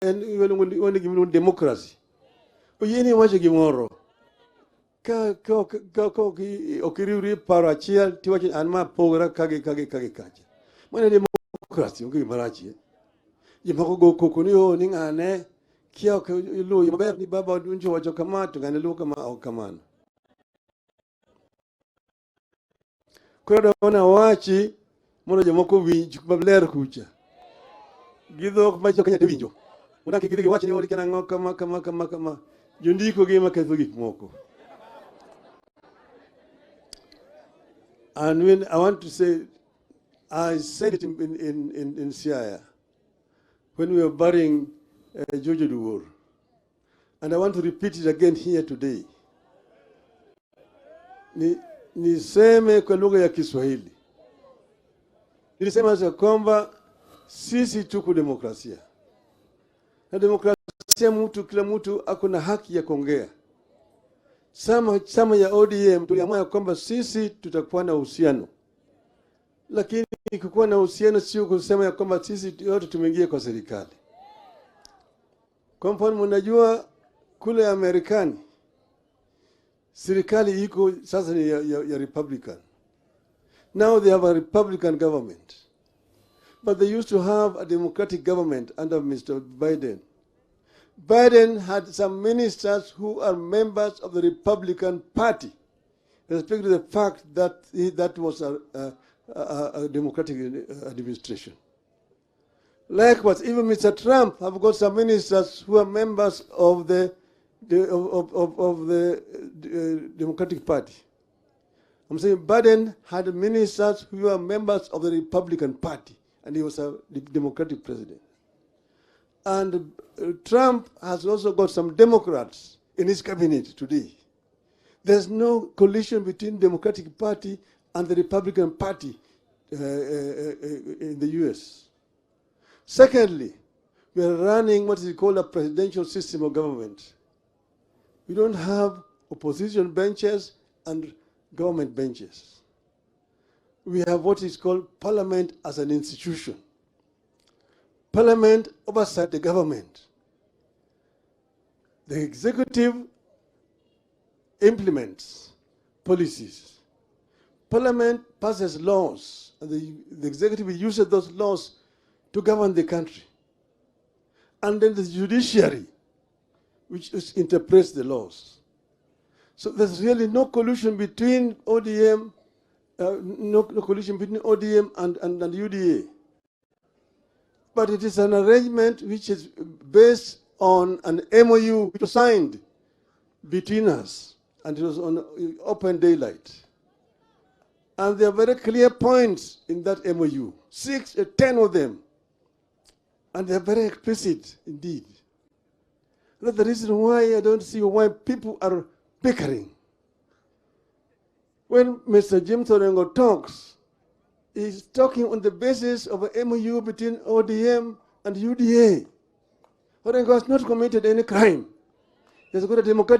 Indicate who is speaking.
Speaker 1: en gimoro democracy. Oyeni wacho gimoro. Ka okiriwri paro achiel tiwacho an ma pogra kage kacha. Mano democracy onge marachie. Jimoko go koko ni ni ng'ane kia ok iluwo maber ni baba unjo wacho kama to ng'ane luwo kama ok kamano. Koro dona wachi mondo jomoko winj maber kucha. Gidhok macho kanya winjo. Una kigidhi giwacho ni ori kana ng'o kama. Jondiko gi ma ketho gik moko. And when I want to say, I said it in Siaya when we were burying Jojo Duwor. And I want to repeat it again here today. Niseme kwa lugha ya Kiswahili. Nilisema za kwamba sisi tuko demokrasia. Na demokrasia kila mtu ako na haki ya kuongea. Sama ya ODM tuliamua kwamba sisi tutakuwa na uhusiano. Lakini kukuwa na uhusiano sio kusema ya kwamba sisi yote tumeingia kwa serikali. Kwa mfano mnajua kule Amerikani serikali iko sasa ni ya Republican. Now they have a Republican government. But they used to have a Democratic government under Mr. Biden. Biden had some ministers who are members of the Republican Party, respect to the fact that that was a Democratic administration. Likewise, even Mr. Trump have got some ministers who are members of the Democratic Party. I'm saying Biden had ministers who were members of the Republican Party, and he was a Democratic president. And Trump has also got some Democrats in his cabinet today. There's no collision between Democratic Party and the Republican Party in the U.S. Secondly, we are running what is called a presidential system of government. We don't have opposition benches and government benches. We have what is called parliament as an institution. Parliament oversight the government. The executive implements policies. Parliament passes laws, and the executive uses those laws to govern the country. And then the judiciary, which interprets the laws. So there's really no collusion between ODM, no collusion between ODM and UDA. But it is an arrangement which is based on an MOU which was signed between us, and it was on open daylight. And there are very clear points in that MOU, 10 of them, and they are very explicit indeed. That's the reason why I don't see why people are bickering. When Mr. Jim Thorengo talks, he's talking on the basis of an MOU between ODM and UDA. Thorengo has not committed any crime. He has got a democratic